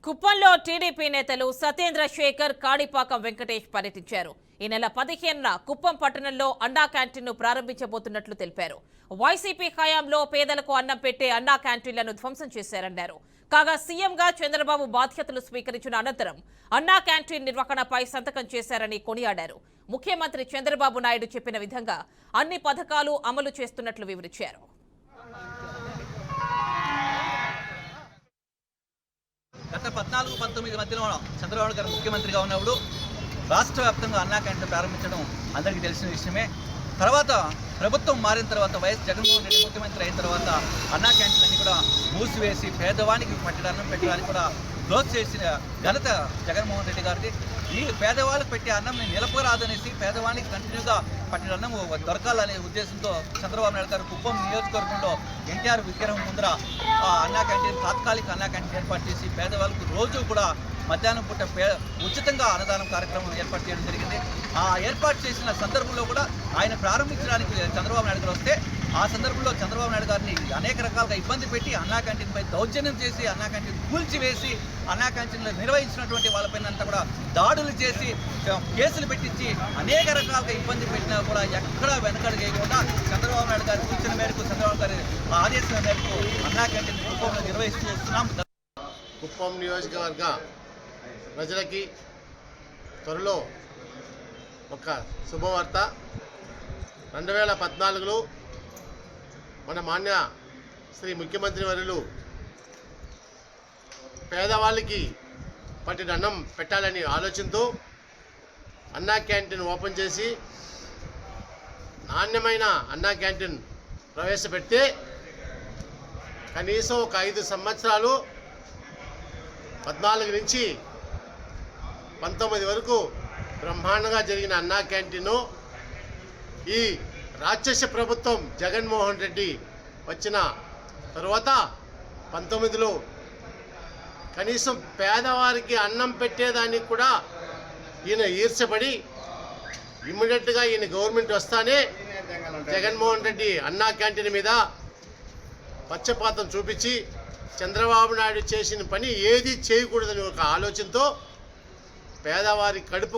కుప్పంలో టీడీపీ నేతలు సత్యేంద్ర శేఖర్, కాణిపాకం వెంకటేష్ పర్యటించారు. ఈ నెల 15న కుప్పం పట్టణంలో అన్నా క్యాంటీన్ను ప్రారంభించబోతున్నట్లు తెలిపారు. వైసీపీ హయాంలో పేదలకు అన్నం పెట్టే అన్నా క్యాంటీన్లను ధ్వంసం చేశారన్నారు. కాగా సీఎంగా చంద్రబాబు బాధ్యతలు స్వీకరించిన అనంతరం అన్నా క్యాంటీన్ నిర్వహణపై సంతకం చేశారని కొనియాడారు. ముఖ్యమంత్రి చంద్రబాబు నాయుడు చెప్పిన విధంగా అన్ని పథకాలు అమలు చేస్తున్నట్లు వివరించారు. గత 14-19 మధ్యలో చంద్రబాబు గారు ముఖ్యమంత్రిగా ఉన్నప్పుడు రాష్ట్ర వ్యాప్తంగా అన్నా క్యాంటీన్ ప్రారంభించడం అందరికీ తెలిసిన విషయమే. తర్వాత ప్రభుత్వం మారిన తర్వాత వైఎస్ జగన్మోహన్ రెడ్డి ముఖ్యమంత్రి అయిన తర్వాత అన్నా క్యాంటీన్ అన్ని కూడా మూసివేసి పేదవానికి అన్నం పెట్టడానికి కూడా క్లోజ్ చేసిన ఘనత జగన్మోహన్ రెడ్డి గారిది. ఈ పేదవాళ్ళకి పెట్టే అన్నం నిలపరాదనేసి పేదవానికి కంటిన్యూగా పట్టిన అన్నం దొరకాలనే ఉద్దేశంతో చంద్రబాబు నాయుడు గారు కుప్పం నియోజకవర్గంలో ఎన్టీఆర్ విగ్రహం ముందర అన్నా క్యాంటీన్ తాత్కాలిక అన్నా క్యాంటీన్ ఏర్పాటు చేసి పేదవాళ్ళకు రోజు కూడా మధ్యాహ్నం పూట ఉచితంగా అన్నదానం కార్యక్రమం ఏర్పాటు చేయడం జరిగింది. ఆ ఏర్పాటు చేసిన సందర్భంలో కూడా ఆయన ప్రారంభించడానికి చంద్రబాబు నాయుడు గారు వస్తే ఆ సందర్భంలో చంద్రబాబు నాయుడు గారిని అనేక రకాలుగా ఇబ్బంది పెట్టి అన్నా క్యాంటీన్పై దౌర్జన్యం చేసి అన్నా క్యాంటీన్ కూల్చివేసి అన్నా క్యాంటీన్లో నిర్వహించినటువంటి వాళ్ళపైన అంతా కూడా దాడులు చేసి కేసులు పెట్టించి అనేక రకాలుగా ఇబ్బంది పెట్టినా కూడా ఎక్కడా వెనకడుగేయకుండా చంద్రబాబు నాయుడు గారి సూచన మేరకు చంద్రబాబు గారి ఆదేశాల మేరకు అన్నా క్యాంటీన్ కుప్పంలో నిర్వహిస్తూ వస్తున్నాం. కుప్పం నియోజకవర్గ ప్రజలకి త్వరలో ఒక శుభవార్త. 2014లో మన మాన్య శ్రీ ముఖ్యమంత్రి వర్యులు పేదవాళ్ళకి పట్టిన అన్నం పెట్టాలని ఆలోచనతో అన్నా క్యాంటీన్ ఓపెన్ చేసి నాణ్యమైన అన్నా క్యాంటీన్ ప్రవేశపెడితే కనీసం ఒక 5 సంవత్సరాలు 14 నుంచి 19 వరకు బ్రహ్మాండంగా జరిగిన అన్నా క్యాంటీను ఈ రాక్షస ప్రభుత్వం జగన్మోహన్ రెడ్డి వచ్చిన తర్వాత 19లో కనీసం పేదవారికి అన్నం పెట్టేదానికి కూడా ఈయన ఈర్చబడి ఇమ్మీడియట్గా ఈయన గవర్నమెంట్ వస్తానే జగన్మోహన్ రెడ్డి అన్నా క్యాంటీన్ మీద పక్షపాతం చూపించి చంద్రబాబు నాయుడు చేసిన పని ఏది చేయకూడదని ఒక ఆలోచనతో పేదవారి కడుపు